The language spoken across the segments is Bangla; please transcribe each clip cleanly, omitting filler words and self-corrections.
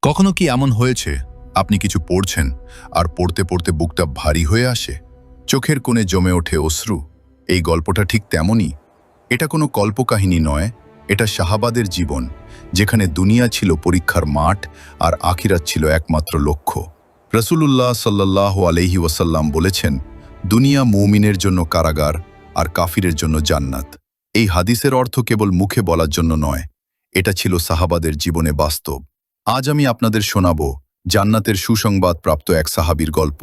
কখনো কি এমন হয়েছে আপনি কিছু পড়ছেন আর পড়তে পড়তে বুকটা ভারী হয়ে আসে, চোখের কোণে জমে ওঠে অশ্রু? এই গল্পটা ঠিক তেমনই। এটা কোনো কল্পকাহিনী নয়, এটা সাহাবাদের জীবন, যেখানে দুনিয়া ছিল পরীক্ষার মাঠ আর আখিরাত ছিল একমাত্র লক্ষ্য। রাসূলুল্লাহ সাল্লাল্লাহু আলাইহি ওয়াসাল্লাম বলেছেন, দুনিয়া মুমিনের জন্য কারাগার আর কাফিরের জন্য জান্নাত। এই হাদিসের অর্থ কেবল মুখে বলার জন্য নয়, এটা ছিল সাহাবাদের জীবনে বাস্তব। আজ আমি আপনাদের শোনাব জান্নাতের সুসংবাদ প্রাপ্ত এক সাহাবীর গল্প,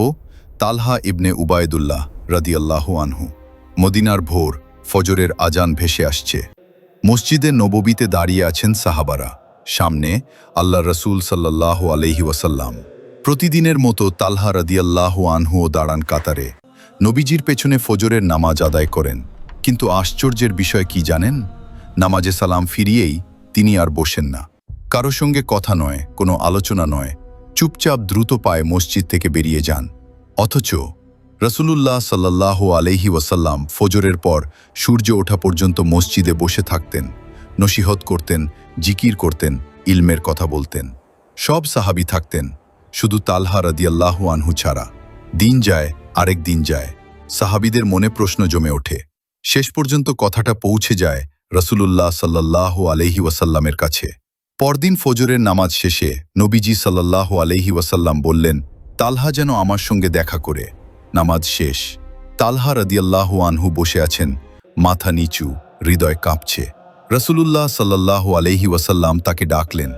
তালহা ইবনে উবায়দুল্লাহ রাদিয়াল্লাহু আনহু। মদিনার ভোর, ফজরের আজান ভেসে আসছে। মসজিদে নববীতে দাঁড়িয়ে আছেন সাহাবারা, সামনে আল্লাহ রসুল সাল্লাল্লাহু আলাইহি ওয়াসাল্লাম। প্রতিদিনের মতো তালহা রাদিয়াল্লাহু আনহুও দাঁড়ান কাতারে, নবীজির পেছনে ফজরের নামাজ আদায় করেন। কিন্তু আশ্চর্যের বিষয় কি জানেন? নামাজে সালাম ফিরিয়েই তিনি আর বসেন না। কারো সঙ্গে কথা নয়, কোনো আলোচনা নয়, চুপচাপ দ্রুত পায়ে মসজিদ থেকে বেরিয়ে যান। অথচ রাসূলুল্লাহ সাল্লাল্লাহু আলাইহি ওয়াসাল্লাম ফজরের পর সূর্য ওঠা পর্যন্ত মসজিদে বসে থাকতেন, নসিহত করতেন, জিকির করতেন, ইলমের কথা বলতেন। সব সাহাবী থাকতেন, শুধু তালহা রাদিয়াল্লাহু আনহু ছাড়া। দিন যায়, আরেক দিন যায়, সাহাবীদের মনে প্রশ্ন জমে ওঠে। শেষ পর্যন্ত কথাটা পৌঁছে যায় রাসূলুল্লাহ সাল্লাল্লাহু আলাইহি ওয়াসাল্লামের কাছে। পরদিন ফজরের নামাজ শেষে নবীজি সাল্লাল্লাহু আলাইহি ওয়াসাল্লাম বললেন, তালহা যেন আমার সঙ্গে দেখা করে। নামাজ শেষ, তালহা রাদিয়াল্লাহু আনহু বসে আছেন, মাথা নিচু, হৃদয় কাঁপছে। রাসূলুল্লাহ সাল্লাল্লাহু আলাইহি ওয়াসাল্লাম তাকে ডাকলেন।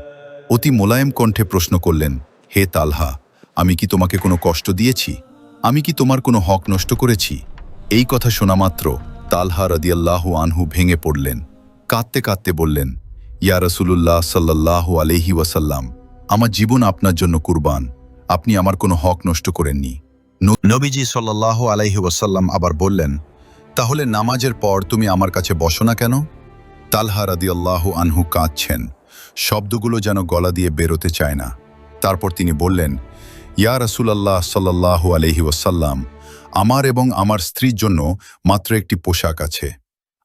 অতি মোলায়েম কণ্ঠে প্রশ্ন করলেন, হে তালহা, আমি কি তোমাকে কোনো কষ্ট দিয়েছি? আমি কি তোমার কোনো হক নষ্ট করেছি? এই কথা শোনা মাত্র তালহা রাদিয়াল্লাহু আনহু ভেঙে পড়লেন। কাঁদতে কাঁদতে বললেন, ইয়া রাসূলুল্লাহ সাল্লাল্লাহু আলাইহি ওয়াসাল্লাম, আমার জীবন আপনার জন্য কুরবান, আপনি আমার কোনো হক নষ্ট করেননি। নবীজি সাল্লাল্লাহু আলাইহি ওয়াসাল্লাম আবার বললেন, তাহলে নামাজের পর তুমি আমার কাছে বসো না কেন? তালহা রাদিয়াল্লাহু আনহু কাঁদছেন, শব্দগুলো যেন গলা দিয়ে বেরোতে চায় না। তারপর তিনি বললেন, ইয়া রাসূলুল্লাহ সাল্লাল্লাহু আলাইহি ওয়াসাল্লাম, আমার এবং আমার স্ত্রীর জন্য মাত্র একটি পোশাক আছে।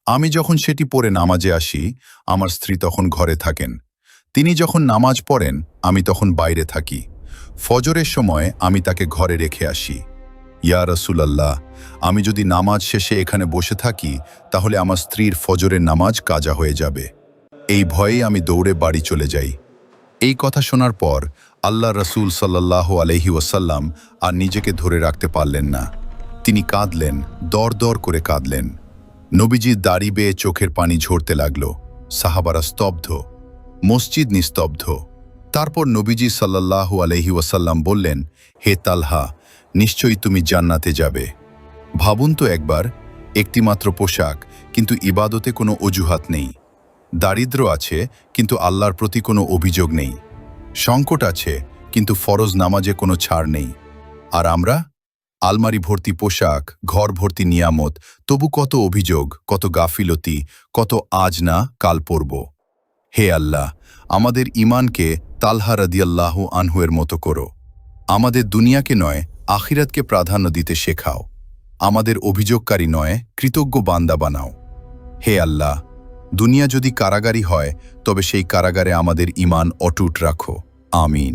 আমি যখন সেটি পরে নামাজে আসি, আমার স্ত্রী তখন ঘরে থাকেন। তিনি যখন নামাজ পড়েন, আমি তখন বাইরে থাকি। ফজরের সময় আমি তাকে ঘরে রেখে আসি। ইয়া রাসূলুল্লাহ, আমি যদি নামাজ শেষে এখানে বসে থাকি, তাহলে আমার স্ত্রীর ফজরের নামাজ কাজা হয়ে যাবে। এই ভয়ে আমি দৌড়ে বাড়ি চলে যাই। এই কথা শোনার পর আল্লাহ রসুল সাল্লাল্লাহু আলাইহি ওয়াসাল্লাম আর নিজেকে ধরে রাখতে পারলেন না। তিনি কাঁদলেন, দর দর করে কাঁদলেন। নবীজির দাড়ি বেয়ে চোখের পানি ঝরতে লাগল। সাহাবারা স্তব্ধ, মসজিদ নিস্তব্ধ। তারপর নবীজি সাল্লাল্লাহু আলাইহি ওয়াসাল্লাম বললেন, হে তালহা, নিশ্চয়ই তুমি জান্নাতে যাবে। ভাবুন তো একবার, একটিমাত্র পোশাক, কিন্তু ইবাদতে কোনো অজুহাত নেই। দারিদ্র আছে, কিন্তু আল্লাহর প্রতি কোনো অভিযোগ নেই। সংকট আছে, কিন্তু ফরজ নামাজে কোনো ছাড় নেই। আর আমরা? আলমারি ভর্তি পোশাক, ঘর ভর্তি নিয়ামত, তবু কত অভিযোগ, কত গাফিলতি, কত আজ না কাল পড়ব। হে আল্লাহ, আমাদের ঈমানকে তালহা রাদিয়াল্লাহু আনহুয়ের মতো করো। আমাদের দুনিয়াকে নয়, আখিরাতকে প্রাধান্য দিতে শেখাও। আমাদের অভিযোগকারী নয়, কৃতজ্ঞ বান্দা বানাও। হে আল্লাহ, দুনিয়া যদি কারাগারই হয়, তবে সেই কারাগারে আমাদের ঈমান অটুট রাখো। আমিন।